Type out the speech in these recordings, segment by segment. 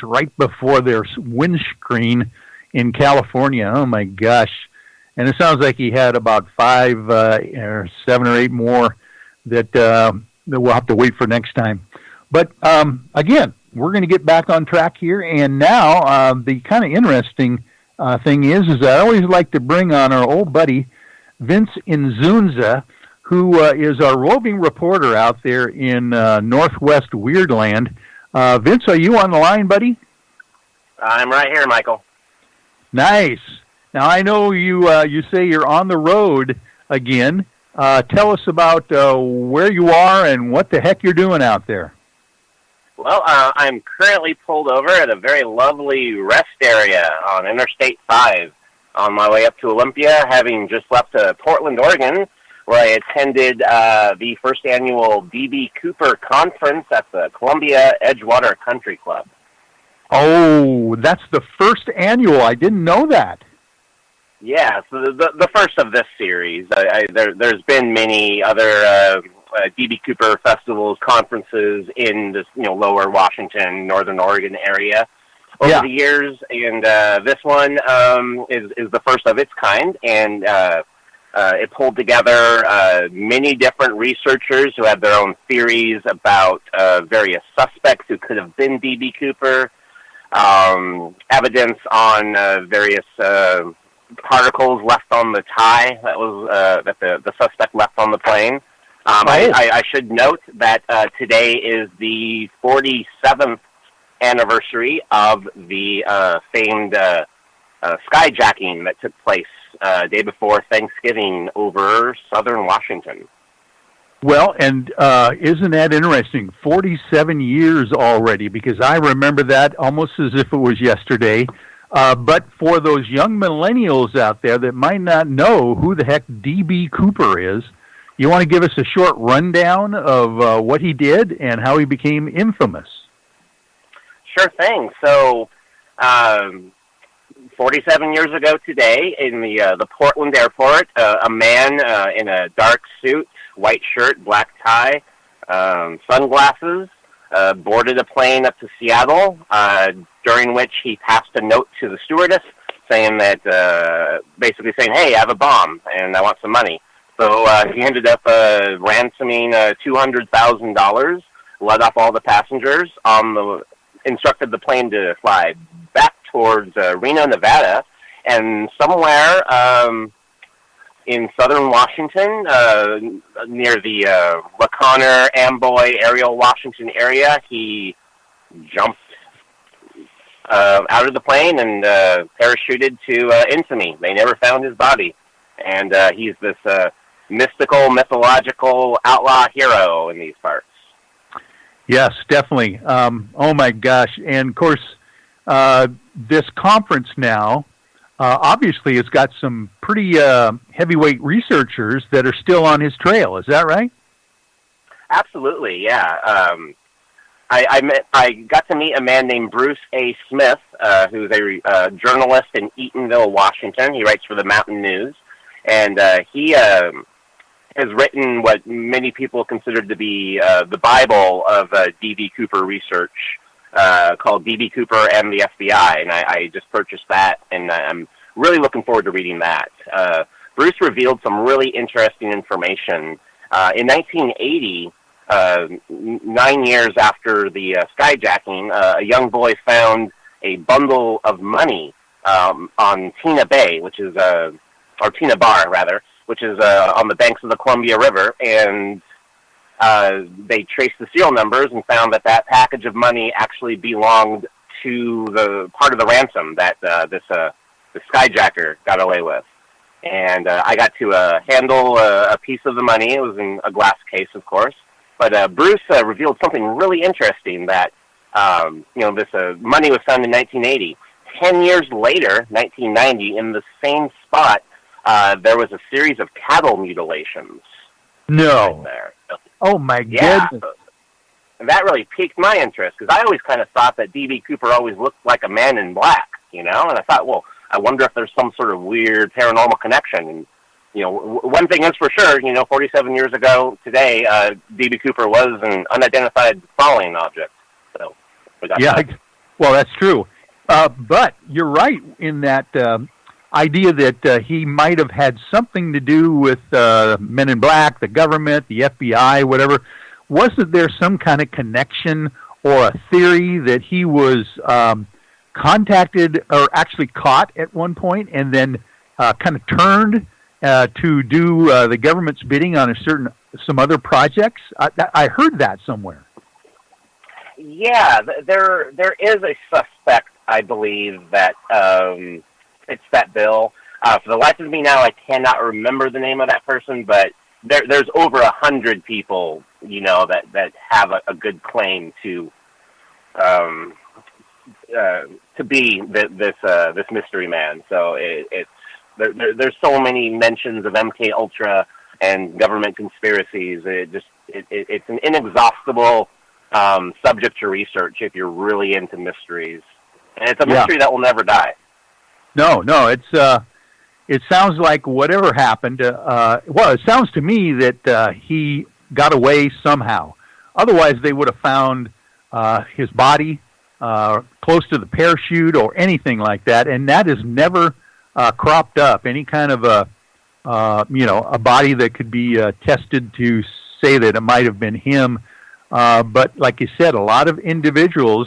right before their windscreen in California. Oh, my gosh. And it sounds like he had about 5 or 7 or 8 more that we'll have to wait for next time. But, again, we're going to get back on track here. And now the kind of interesting thing is I always like to bring on our old buddy, Vince Inzunza, who is our roving reporter out there in Northwest Weirdland. Vince, are you on the line, buddy? I'm right here, Michael. Nice. Now, I know you say you're on the road again. Tell us about where you are and what the heck you're doing out there. Well, I'm currently pulled over at a very lovely rest area on Interstate 5 on my way up to Olympia, having just left Portland, Oregon, where I attended the first annual D.B. Cooper Conference at the Columbia Edgewater Country Club. Oh, that's the first annual. I didn't know that. Yeah, so the first of this series. There's been many other D.B. Cooper festivals, conferences in this, lower Washington, northern Oregon area over the years, and this one is the first of its kind, and it pulled together many different researchers who had their own theories about various suspects who could have been D.B. Cooper, evidence on various particles left on the tie that was that the suspect left on the plane. I should note that today is the 47th anniversary of the famed skyjacking that took place day before Thanksgiving over southern Washington. Well, and isn't that interesting? 47 years already, because I remember that almost as if it was yesterday. But for those young millennials out there that might not know who the heck D.B. Cooper is, you want to give us a short rundown of what he did and how he became infamous? Sure thing. So, 47 years ago today, in the Portland airport, a man in a dark suit, white shirt, black tie, sunglasses, boarded a plane up to Seattle, during which he passed a note to the stewardess saying that, basically saying, hey, I have a bomb and I want some money. So he ended up ransoming $200,000, let off all the passengers, instructed the plane to fly back towards Reno, Nevada, and somewhere in southern Washington, near the LaConner, Amboy, Ariel, Washington area, he jumped out of the plane and parachuted to infamy. They never found his body. And he's this mystical, mythological outlaw hero in these parts. Yes, definitely. Oh, my gosh. And, of course, this conference now, obviously, it's got some pretty heavyweight researchers that are still on his trail. Is that right? Absolutely, yeah. I got to meet a man named Bruce A. Smith, who's a journalist in Eatonville, Washington. He writes for the Mountain News, and he has written what many people consider to be the Bible of D.B. Cooper research, called D.B. Cooper and the FBI, and I just purchased that, and I'm really looking forward to reading that. Bruce revealed some really interesting information. In 1980, 9 years after the skyjacking, a young boy found a bundle of money on Tina Bay, which is, or Tina Bar, rather, which is on the banks of the Columbia River, and they traced the serial numbers and found that that package of money actually belonged to the part of the ransom that this skyjacker got away with. And I got to handle a piece of the money. It was in a glass case, of course. But Bruce revealed something really interesting that, this money was found in 1980. 10 years later, 1990, in the same spot, there was a series of cattle mutilations. No. Right there. Oh, my goodness. And that really piqued my interest, because I always kind of thought that D.B. Cooper always looked like a man in black, And I thought, well, I wonder if there's some sort of weird paranormal connection. And, one thing is for sure, 47 years ago today, D.B. Cooper was an unidentified falling object. So, we got that. Well, that's true. But you're right in that idea that he might have had something to do with Men in Black, the government, the FBI, whatever. Wasn't there some kind of connection or a theory that he was contacted or actually caught at one point and then kind of turned to do the government's bidding on some other projects? I heard that somewhere. Yeah, there is a suspect, I believe, that fits that bill. For the life of me now, I cannot remember the name of that person, but there's over 100 people, that have a good claim to be this mystery man. So there's so many mentions of MK Ultra and government conspiracies. It's an inexhaustible subject to research if you're really into mysteries, and it's a mystery that will never die. No, it sounds like whatever happened. It sounds to me that he got away somehow. Otherwise, they would have found his body close to the parachute or anything like that, and that has never cropped up. Any kind of a body that could be tested to say that it might have been him. But like you said, a lot of individuals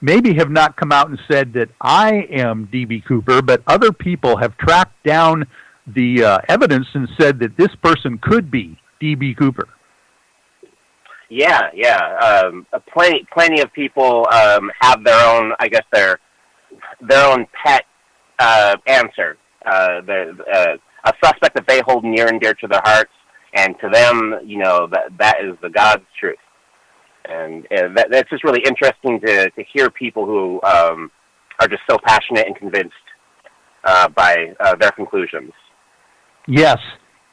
maybe have not come out and said that I am D.B. Cooper, but other people have tracked down the evidence and said that this person could be D.B. Cooper. Yeah. Plenty of people have their own, I guess, their own pet answer. A suspect that they hold near and dear to their hearts, and to them, that is the God's truth. And that's just really interesting to hear people who are just so passionate and convinced by their conclusions. Yes.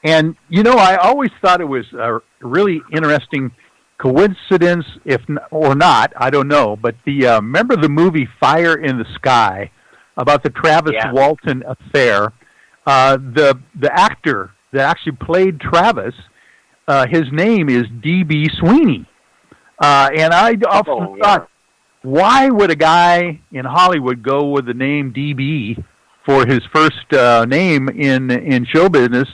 And, I always thought it was a really interesting coincidence, or not, I don't know. But remember the movie Fire in the Sky about the Travis Walton affair? The actor that actually played Travis, his name is D.B. Sweeney. And I often thought, why would a guy in Hollywood go with the name D.B. for his first name in show business?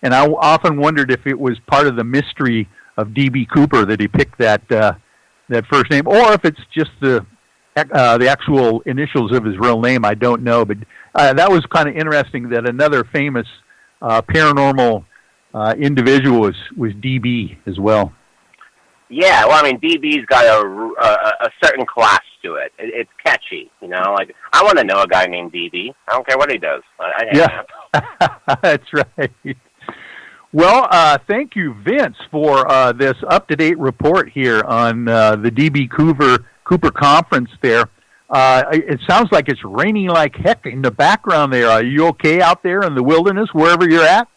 And I often wondered if it was part of the mystery of D.B. Cooper that he picked that first name, or if it's just the actual initials of his real name. I don't know, but that was kind of interesting that another famous paranormal individual was D.B. as well. Yeah, well, I mean, DB's got a certain class to it. It's catchy, Like, I want to know a guy named DB. I don't care what he does. That's right. Well, thank you, Vince, for this up-to-date report here on the DB Cooper conference there. It sounds like it's raining like heck in the background there. Are you okay out there in the wilderness, wherever you're at?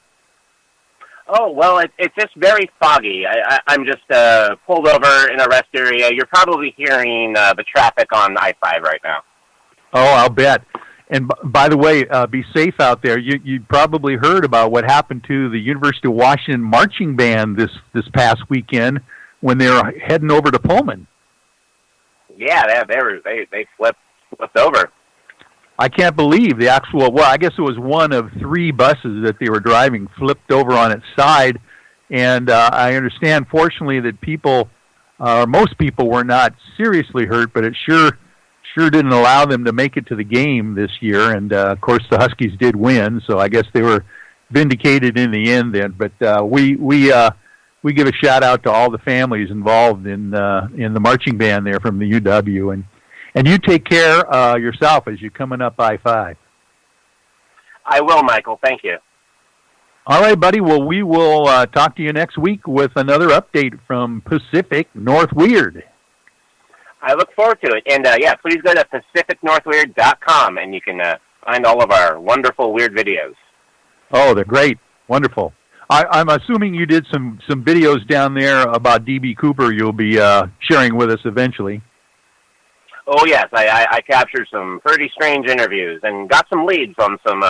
Oh, well, it's just very foggy. I'm just pulled over in a rest area. You're probably hearing the traffic on I-5 right now. Oh, I'll bet. And by the way, be safe out there. You probably heard about what happened to the University of Washington marching band this past weekend when they were heading over to Pullman. Yeah, they flipped over. I can't believe the actual, well, I guess it was one of 3 buses that they were driving flipped over on its side. And I understand, fortunately, that most people were not seriously hurt, but it sure didn't allow them to make it to the game this year. And, of course, the Huskies did win, so I guess they were vindicated in the end then. But we give a shout-out to all the families involved in the marching band there from the UW. And you take care yourself as you're coming up I-5. I will, Michael. Thank you. All right, buddy. Well, we will talk to you next week with another update from Pacific North Weird. I look forward to it. And, please go to pacificnorthweird.com, and you can find all of our wonderful weird videos. Oh, they're great. Wonderful. I'm assuming you did some videos down there about D.B. Cooper you'll be sharing with us eventually. Oh, yes. I captured some pretty strange interviews and got some leads on some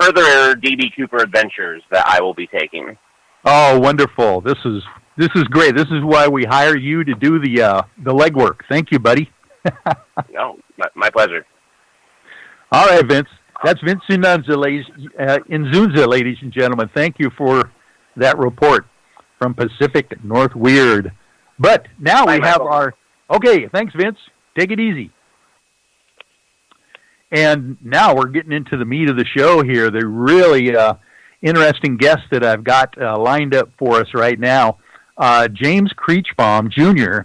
further D.B. Cooper adventures that I will be taking. Oh, wonderful. This is great. This is why we hire you to do the legwork. Thank you, buddy. No, my pleasure. All right, Vince. That's Vince Inzunza, ladies and gentlemen. Thank you for that report from Pacific North Weird. But now we have our... Okay, thanks, Vince. Take it easy. And now we're getting into the meat of the show here. The really interesting guest that I've got lined up for us right now, James-Creachbaum Jr.,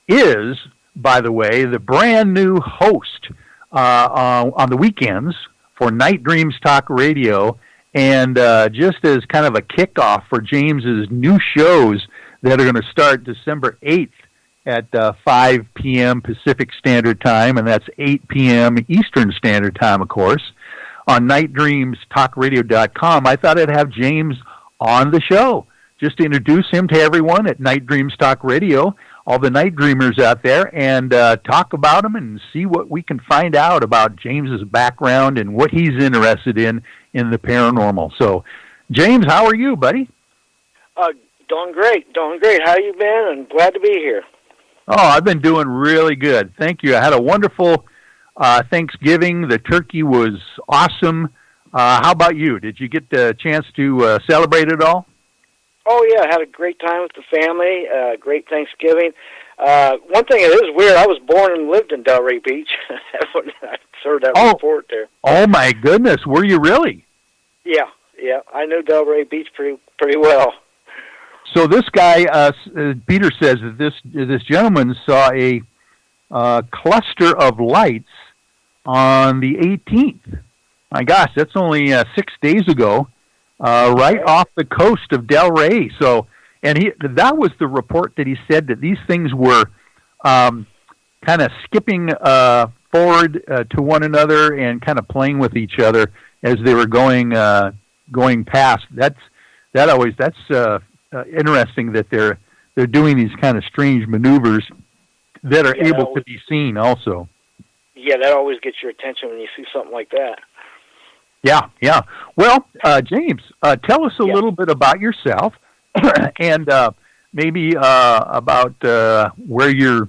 is, by the way, the brand new host on the weekends for Night Dreams Talk Radio, and just as kind of a kickoff for James's new shows that are going to start December 8th at 5 p.m. Pacific Standard Time, and that's 8 p.m. Eastern Standard Time, of course, on nightdreamstalkradio.com. I thought I'd have James on the show just to introduce him to everyone at Night Dreams Talk Radio, all the night dreamers out there, and talk about him and see what we can find out about James's background and what he's interested in the paranormal. So, James, how are you, buddy? Doing great. How you been? And glad to be here. Oh, I've been doing really good. Thank you. I had a wonderful Thanksgiving. The turkey was awesome. How about you? Did you get the chance to celebrate it all? Oh, yeah. I had a great time with the family. Great Thanksgiving. One thing that is weird, I was born and lived in Delray Beach. I heard that report there. Oh, my goodness. Were you really? Yeah. I know Delray Beach pretty well. So this guy, Peter says that this gentleman saw a cluster of lights on the 18th. My gosh, that's only 6 days ago, right off the coast of Delray. So, and that was the report that he said that these things were kind of skipping forward to one another and kind of playing with each other as they were going past. That's interesting that they're doing these kind of strange maneuvers that are able to be seen also. Yeah, that always gets your attention when you see something like that. Yeah. Well, James, tell us a little bit about yourself and maybe about where you're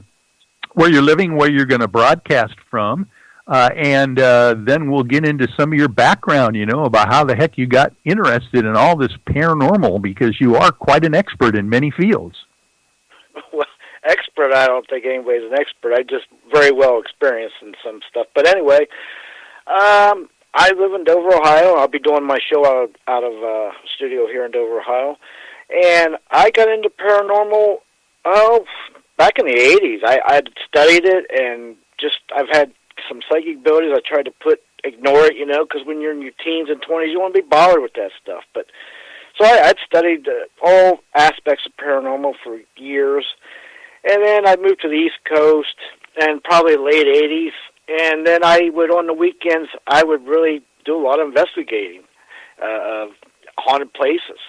living, where you're going to broadcast from, and then we'll get into some of your background, about how the heck you got interested in all this paranormal, because you are quite an expert in many fields. Well, expert, I don't think anybody's an expert. I just very well experienced in some stuff. But anyway, I live in Dover, Ohio. I'll be doing my show out of a studio here in Dover, Ohio. And I got into paranormal, back in the 80s. I had studied it, and I've had some psychic abilities. I tried to ignore it, because when you're in your teens and 20s, you want to be bothered with that stuff. But so I'd studied all aspects of paranormal for years, and then I moved to the East Coast, and probably late 80s, and then on the weekends, I would really do a lot of investigating of haunted places.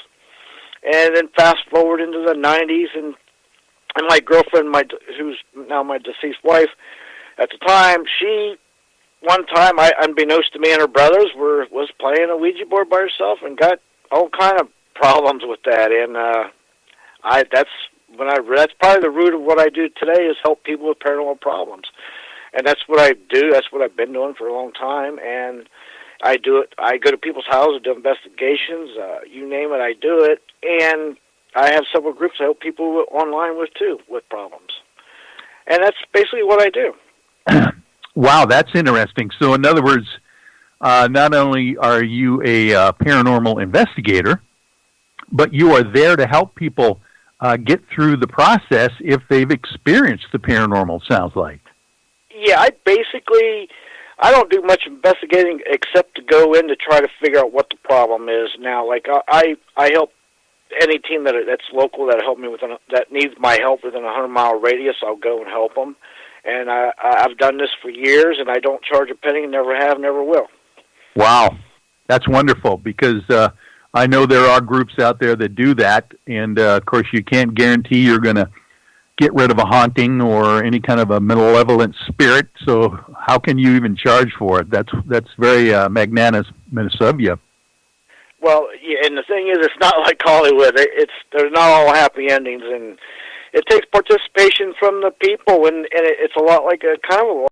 And then fast forward into the 90s, and my girlfriend, who's now my deceased wife, at the time, one time, unbeknownst to me and her brothers, was playing a Ouija board by herself and got all kind of problems with that. And that's probably the root of what I do today, is help people with paranormal problems. And that's what I do. That's what I've been doing for a long time. And I do it. I go to people's houses, do investigations. You name it, I do it. And I have several groups I help people online with too, with problems. And that's basically what I do. Wow, that's interesting. So, in other words, not only are you a paranormal investigator, but you are there to help people get through the process if they've experienced the paranormal, sounds like. Yeah, I don't do much investigating except to go in to try to figure out what the problem is. Now, like I help any team that's local that that needs my help within a 100-mile radius. I'll go and help them. And I've done this for years, and I don't charge a penny, never have, never will. Wow. That's wonderful, because I know there are groups out there that do that, and, of course, you can't guarantee you're going to get rid of a haunting or any kind of a malevolent spirit, so how can you even charge for it? That's very magnanimous of you. Well, yeah, and the thing is, it's not like Hollywood. There's not all happy endings, and it takes participation from the people, and it's a lot like a kind of a